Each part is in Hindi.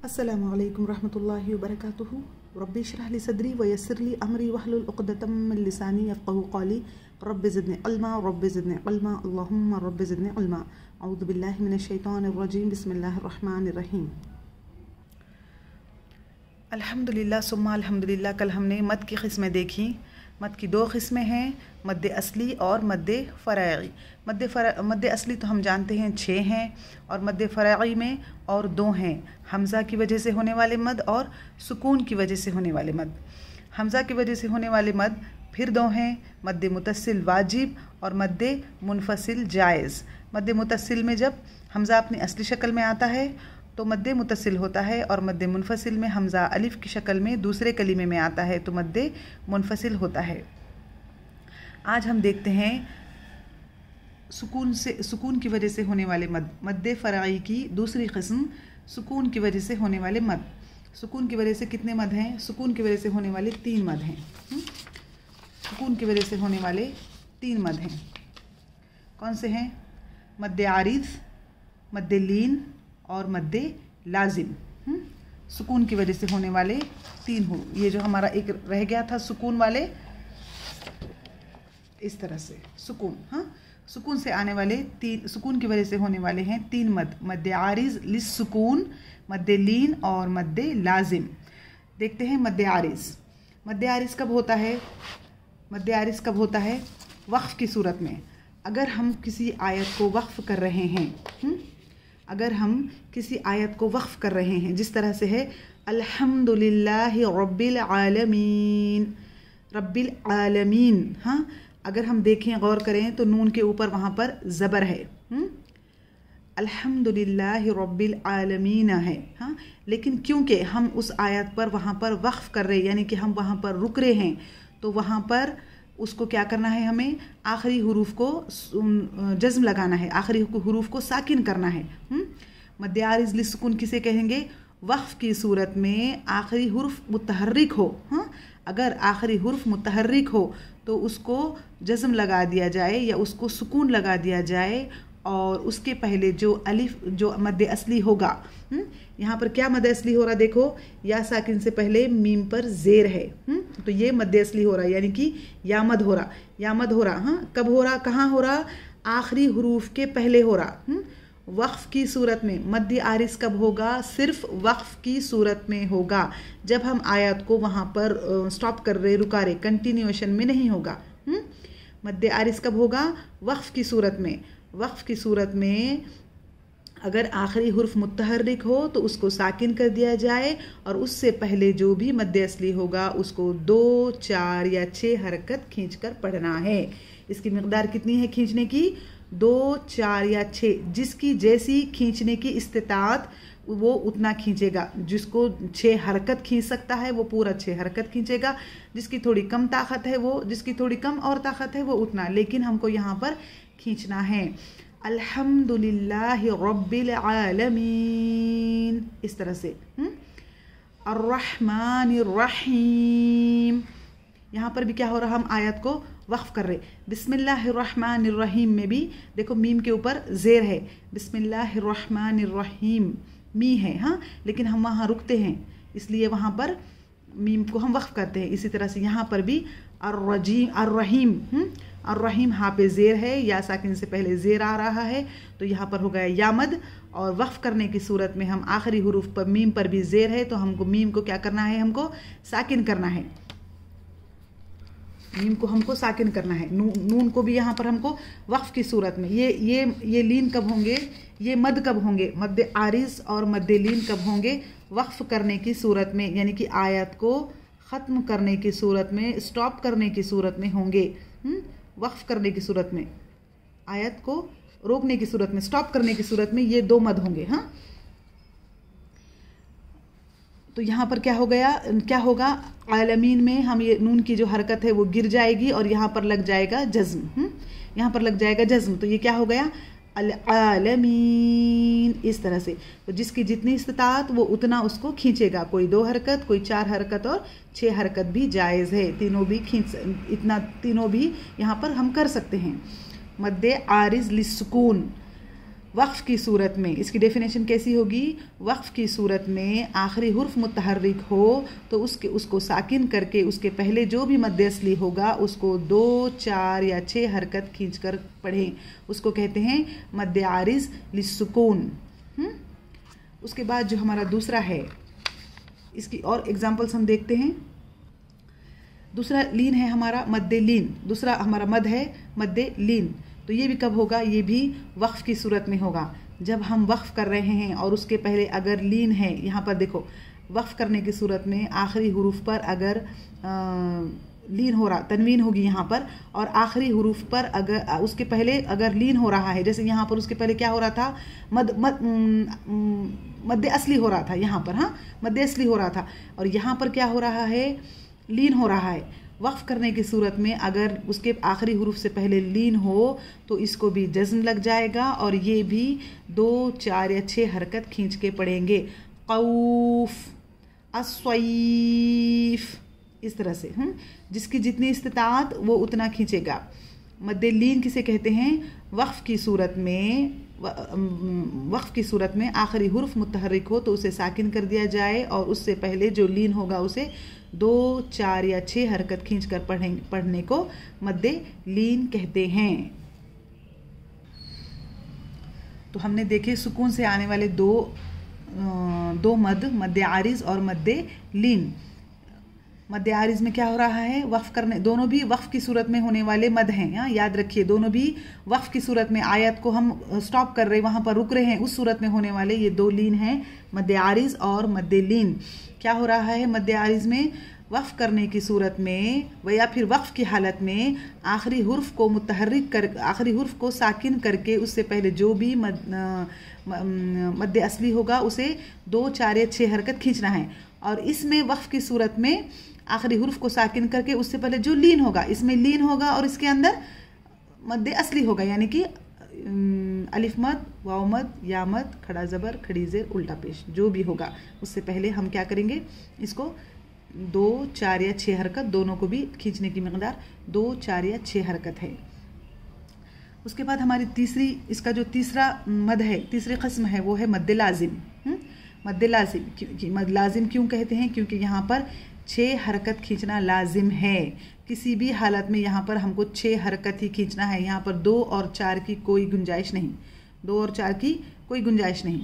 अस्सलामु अलैकुम रहमतुल्लाहि व बरकातुहू। रब्बि इश्रह ली सदरी व यस्सिर ली अमरी वहलुल उक़दतम मिन लिसानी यफ़क़हू क़ौली। रब्बि ज़िदनी इल्मा रब्बि ज़िदनी इल्मा अल्लाहुम्मा रब्बि ज़िदनी इल्मा। अऊज़ु बिल्लाहि मिनश शैतानिर रजीम। बिस्मिल्लाहिर रहमानिर रहीम। अल्हम्दुलिल्लाह सुम्मा अल्हम्दुलिल्लाह। कल हमने मद की क़िस्में देखी। मद की दो क़िस्में हैं, मद असली और मद फ़रई। मद असली तो हम जानते हैं 6 हैं और मद फ़रई में और 2 हैं, हमज़ा की वजह से होने वाले मद और सुकून की वजह से होने वाले मद। हमज़ा की वजह से होने वाले मद फिर 2 हैं, मद मुतसिल वाजिब और मद मुनफसिल जायज़। मद मुतसिल में जब हमज़ा अपनी असली शक्ल में आता है तो मद मुतसिल होता है, और मद मुनफसिल में हमज़ा अलिफ की शक्ल में दूसरे कलीमे में आता है तो मद मुनफसिल होता है। आज हम देखते हैं सुकून की वजह से होने वाले मद। मद फ़रई की दूसरी किस्म सुकून की वजह से होने वाले मद। सुकून की वजह से कितने मद हैं? सुकून की वजह से होने वाले 3 मद हैं। सुकून की वजह से होने वाले 3 मद हैं। कौन से हैं? मद आरिज़, मद लीन और मद लाजिम। सुकून की वजह से होने वाले 3 हो। ये जो हमारा एक रह गया था सुकून वाले, इस तरह से सुकून, सुकून से आने वाले 3, सुकून की वजह से होने वाले हैं 3 मद। मद आरिज़ लिस्सुकून, मद लीन और मद लाजिम। देखते हैं मद आरिज़। मद आरिज़ कब होता है? मद आरिज़ कब होता है? वक्फ़ की सूरत में। अगर हम किसी आयत को वक्फ़ कर रहे हैं, अगर हम किसी आयत को वक्फ़ कर रहे हैं, जिस तरह से है अल्हम्दुलिल्लाहि रब्बिल आलमीन, रब्बिल आलमीन। अगर हम देखें, गौर करें तो नून के ऊपर वहाँ पर ज़बर है, अल्हम्दुलिल्लाहि रब्बिल आलमीन है। लेकिन क्योंकि हम उस आयत पर वहाँ पर वक्फ़ कर रहे हैं, यानी कि हम वहाँ पर रुक रहे हैं, तो वहाँ पर उसको क्या करना है? हमें आखिरी हुरूफ को जज़्म लगाना है, आखिरी हुरूफ को साकिन करना है। मद आरिज़ लिस्सुकून किसे कहेंगे? वक्फ़ की सूरत में आखिरी हुर्फ मुतहर्रिक हो। अगर आखिरी हुर्फ मुतहर्रिक हो तो उसको जज़्म लगा दिया जाए या उसको सुकून लगा दिया जाए, और उसके पहले जो अलिफ, जो मद असली होगा, यहाँ पर क्या मद असली हो रहा? देखो, या साकिन से पहले मीम पर ज़ेर है, तो ये मद असली हो रहा है, यानी कि या मद हो रहा, या मद हो रहा। कब हो रहा? कहाँ हो रहा? आखिरी हुरूफ के पहले हो रहा। वक्फ़ की सूरत में मद आरिज़ कब होगा? सिर्फ वक्फ़ की सूरत में होगा, जब हम आयत को वहाँ पर स्टॉप कर रहे, रुका रहे, कंटिन्यूएशन में नहीं होगा। मद आरिज़ कब होगा? वक्फ़ की सूरत में। वक्फ़ की सूरत में अगर आखिरी हुर्फ मुतहर्रिक हो तो उसको साकिन कर दिया जाए, और उससे पहले जो भी मद असली होगा उसको 2, 4 या 6 हरकत खींचकर पढ़ना है। इसकी मिक़दार कितनी है खींचने की? 2, 4 या 6। जिसकी जैसी खींचने की इस्तिताअत वो उतना खींचेगा। जिसको 6 हरकत खींच सकता है वो पूरा 6 हरकत खींचेगा। जिसकी थोड़ी कम ताकत है वो, जिसकी थोड़ी कम और ताकत है वो उतना, लेकिन हमको यहाँ पर खींचना है। अल्हम्दुलिल्लाहि रब्बिल आलमीन, इस तरह से। अर्रहमानिर रहीम, यहाँ पर भी क्या हो रहा? हम आयत को वक्फ़ कर रहे। बिस्मिल्लाहिर रहमानिर रहीम में भी देखो मीम के ऊपर ज़ेर है, बिस्मिल्लाहिर रहमानिर रहीम मी है, लेकिन हम वहाँ रुकते हैं, इसलिए वहाँ पर मीम को हम वक्फ़ करते हैं। इसी तरह से यहाँ पर भी अर्रहीम, अर्रहीम हाँ पे ज़ेर है, या साकिन से पहले ज़ेर आ रहा है, तो यहाँ पर हो गया या मद। और वक्फ़ करने की सूरत में हम आखिरी हुरूफ पर मीम पर भी ज़ेर है, तो हमको मीम को क्या करना है? हमको साकिन करना है। मीम को हमको साकिन करना है। नून को भी यहाँ पर हमको वक्फ़ की सूरत में, ये लीन कब होंगे? ये मद कब होंगे? मद आरिज़ और मद लीन कब होंगे? वक्फ़ करने की सूरत में, यानी कि आयत को ख़त्म करने की सूरत में, स्टॉप करने की सूरत में होंगे। वक्फ़ करने की सूरत में, आयत को रोकने की सूरत में, स्टॉप करने की सूरत में ये 2 मद होंगे। तो यहाँ पर क्या हो गया? क्या होगा? आलमीन में हम ये नून की जो हरकत है वो गिर जाएगी और यहाँ पर लग जाएगा जज़्म। यहाँ पर लग जाएगा जज़्म, तो ये क्या हो गया? अल आलमीन, इस तरह से। तो जिसकी जितनी इस्तिताअत वो उतना उसको खींचेगा। कोई 2 हरकत, कोई 4 हरकत और 6 हरकत भी जायज़ है। तीनों भी तीनों भी यहाँ पर हम कर सकते हैं। मद आरिज़ लिस्सुकून, वक्फ की सूरत में इसकी डेफिनेशन कैसी होगी? वक्फ की सूरत में आखिरी हुर्फ मुतहर्रिक हो तो उसको साकिन करके उसके पहले जो भी मद्दे असली होगा उसको 2, 4 या 6 हरकत खींच कर पढ़ें। उसको कहते हैं मद्दे आरिज लिस्सुकून। उसके बाद जो हमारा दूसरा है, इसकी और एग्जांपल्स हम देखते हैं। दूसरा लीन है हमारा मद्दे लीन। दूसरा हमारा मद है मद्दे लीन। तो ये भी कब होगा? ये भी वक्फ की सूरत में होगा। जब हम वक्फ कर रहे हैं और उसके पहले अगर लीन है, यहाँ पर देखो वक्फ करने की सूरत में आखिरी हुरूफ पर अगर लीन हो रहा, तनवीन होगी यहाँ पर, और आखिरी हुरूफ पर अगर उसके पहले अगर लीन हो रहा है, जैसे यहाँ पर उसके पहले क्या हो रहा था? मद्दे असली हो रहा था यहाँ पर, हाँ मद्दे असली हो रहा था, और यहाँ पर क्या हो रहा है? लीन हो रहा है। वक्फ करने की सूरत में अगर उसके आखिरी हुरूफ से पहले लीन हो तो इसको भी जज़्म लग जाएगा और ये भी 2, 4 या 6 हरकत खींच के पढ़ेंगे। कौफ, अस्वैफ, इस तरह से जिसकी जितनी इस्तिताअत वो उतना खींचेगा। मद्दे लीन किसे कहते हैं? वक्फ की सूरत में आखिरी हुर्फ मुतहर्रिक हो तो उसे साकिन कर दिया जाए और उससे पहले जो लीन होगा उसे 2, 4 या 6 हरकत खींच कर पढ़ने को मद्दे लीन कहते हैं। तो हमने देखे सुकून से आने वाले दो मद, मद्दे आरिज और मद्दे लीन। मद्दे आरिज में क्या हो रहा है? वक्फ करने, दोनों भी वक्फ की सूरत में होने वाले मद हैं। याद रखिए, दोनों भी वक्फ की सूरत में, आयत को हम स्टॉप कर रहे, वहाँ पर रुक रहे हैं, उस सूरत में होने वाले ये 2 लीन हैं, मद्दे आरिज और मद्दे लीन। क्या हो रहा है मद्दे आरिज में? वक्फ करने की सूरत में या फिर वक्फ की हालत में आखिरी हुर्फ को मुतहर्रिक कर, आखिरी हुर्फ को साकिन करके उससे पहले जो भी मद्दे असली होगा उसे 2, 4 या 6 हरकत खींचना है। और इसमें वक्फ की सूरत में आखिरी हुर्फ को साकिन करके उससे पहले जो लीन होगा, इसमें लीन होगा और इसके अंदर मद्दे असली होगा, यानी कि अलिफ मद, वाव मद, या मद, खड़ा ज़बर, खड़ी ज़ेर, उल्टा पेश, जो भी होगा उससे पहले हम क्या करेंगे? इसको 2, 4 या 6 हरकत, दोनों को भी खींचने की मकदार 2, 4 या 6 हरकत है। उसके बाद हमारी इसका जो तीसरा मद है, तीसरी किस्म है, वो है मद्दे लाजिम। मद्दे लाजिम, मद लाजिम क्यों कहते हैं? क्योंकि यहाँ पर 6 हरकत खींचना लाजिम है। किसी भी हालत में यहाँ पर हमको 6 हरकत ही खींचना है। यहाँ पर 2 और 4 की कोई गुंजाइश नहीं, 2 और 4 की कोई गुंजाइश नहीं,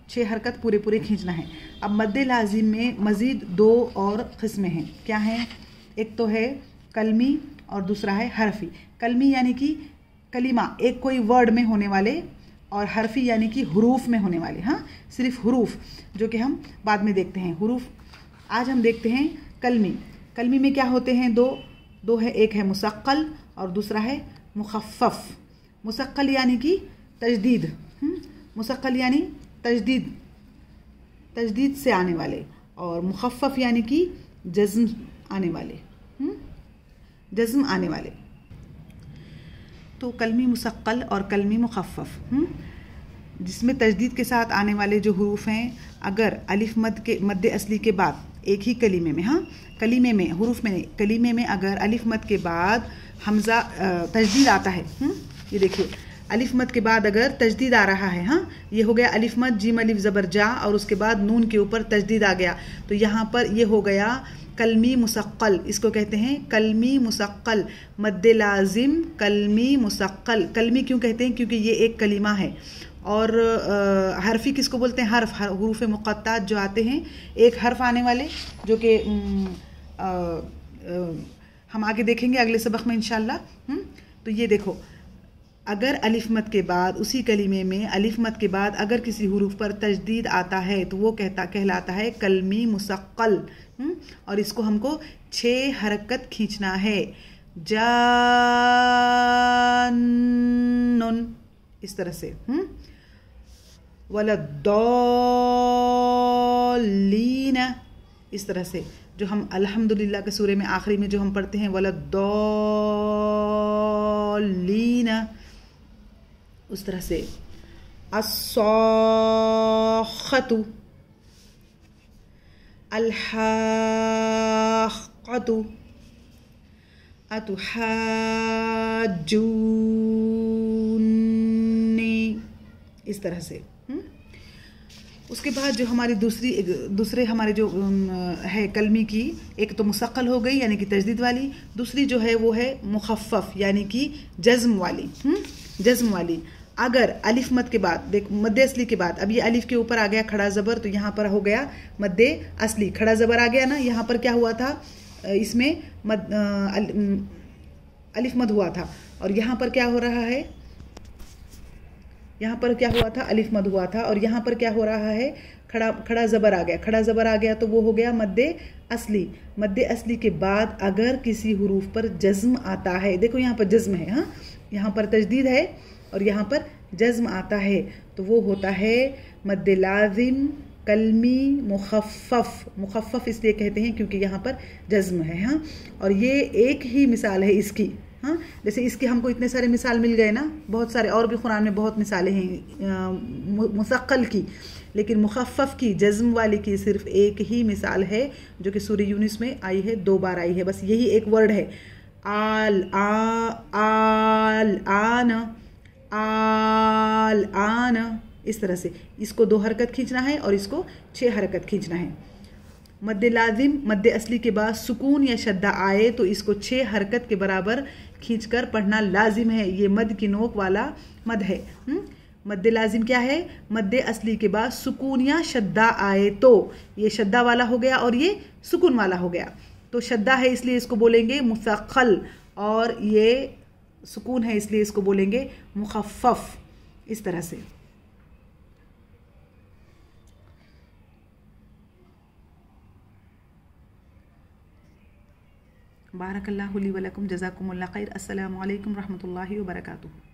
6 हरकत पूरे खींचना है। अब मद्दे लाजिम में मज़ीद 2 और किस्में हैं। क्या हैं? एक तो है कलमी और दूसरा है हरफी। कलमी यानी कि कलिमा, एक कोई वर्ड में होने वाले, और हरफी यानी कि हुरूफ में होने वाले। हाँ, सिर्फ हुरूफ, जो कि हम बाद में देखते हैं हुरूफ। आज हम देखते हैं कलमी। कलमी में क्या होते हैं? दो है, एक है मुसक्कल और दूसरा है मुखफ़फ़। मुसक्कल यानी कि तजदीद, मुसक्कल यानी तजदीद से आने वाले, और मुखफ़फ़ यानी कि जज़्म आने वाले, जज़्म आने वाले। तो कलमी मुसक्कल और कलमी मुखफ़फ़, जिसमें तजदीद के साथ आने वाले जो हुरूफ हैं, अगर अलिफ मद्दे असली के बाद एक ही कलीमे में, हाँ कलीमे में, हुरूफ में, कलीमे में अगर अलिफ मद के बाद हमज़ा तजदीद आता है, ये देखिए अलिफ मद के बाद अगर तजदीद आ रहा है, हाँ ये हो गया अलिफ मद, जीम अलिफ ज़बर जा, और उसके बाद नून के ऊपर तजदीद आ गया, तो यहाँ पर ये हो गया कलमी मुसक्कल। इसको कहते हैं कलमी मुसक्कल, मद्दे लाजिम कलमी मुसक्कल। कलमी क्यों कहते हैं? क्योंकि ये एक कलीमा है। और हरफी किसको बोलते हैं? हर्फ, हुरूफ मुक़त्तात जो आते हैं, एक हर्फ आने वाले, जो कि हम आगे देखेंगे अगले सबक में इंशाल्लाह। तो ये देखो, अगर अलिफ मद के बाद, उसी कलीमे में अलिफ मद के बाद अगर किसी हुरूफ पर तजदीद आता है तो वो कहलाता है कलमी मुसक्कल। और इसको हमको 6 हरकत खींचना है। जानुन, इस तरह से, वलद्दौलीन, इस तरह से, जो हम अल्हम्दुलिल्लाह के सूरे में आखिरी में जो हम पढ़ते हैं वलद्दौलीन, उस तरह से। अस्साख़तु, अल्हाक़तु, अतुहाज्जूनी इस तरह से। उसके बाद जो हमारी दूसरे हमारे जो है कलमी की, एक तो मुसक्कल हो गई यानी कि तजदीद वाली, दूसरी जो है वो है मुखफ़फ़ यानी कि जज़्म वाली। जज़्म वाली अगर अलिफ मद के बाद, देख मद्दे असली के बाद, अब ये अलिफ के ऊपर आ गया खड़ा ज़बर, तो यहाँ पर हो गया मद्दे असली, खड़ा ज़बर आ गया ना। यहाँ पर क्या हुआ था, इसमें अलिफ मद हुआ था, और यहाँ पर क्या हो रहा है, यहाँ पर क्या हुआ था, अलिफ मद हुआ था, और यहाँ पर क्या हो रहा है, खड़ा ज़बर आ गया। खड़ा ज़बर आ गया तो वो हो गया मद्दे असली। मद्दे असली के बाद अगर किसी हुरूफ पर जज़्म आता है, देखो यहाँ पर जज़्म है, हाँ, यहाँ पर तजदीद है और यहाँ पर जज़्म आता है, तो वो होता है मद्दे लाज़िम कलमी मुखफ़फ़। मुखफ़फ़ इसलिए कहते हैं क्योंकि यहाँ पर जज़्म है, हाँ। और ये एक ही मिसाल है इसकी, हाँ। जैसे इसके हमको इतने सारे मिसाल मिल गए ना, बहुत सारे और भी कुरान में बहुत मिसालें हैं मुसक्कल की, लेकिन मुखफ़फ़ की, जज़्म वाली की सिर्फ एक ही मिसाल है जो कि सूरह यूनुस में आई है, 2 बार आई है, बस यही एक वर्ड है, आल आन, इस तरह से। इसको 2 हरकत खींचना है और इसको 6 हरकत खींचना है। मद्दे लाजिम, मद्दे असली के बाद सुकून या शद्दा आए तो इसको 6 हरकत के बराबर खींचकर पढ़ना लाजिम है। ये मद की नोक वाला मद है। मद्दे लाजिम क्या है, मद्दे असली के बाद सुकून या शद्दा आए तो, ये शद्दा वाला हो गया और ये सुकून वाला हो गया। तो शद्दा है इसलिए इसको बोलेंगे मुसक्कल, और ये सुकून है इसलिए इसको बोलेंगे मुखफ़फ़, इस तरह से। बारकल्लाहु ली व लकुम, जज़ाकुमुल्लाह खैर। अस्सलामु अलैकुम रहमतुल्लाहि व बरकातुहू।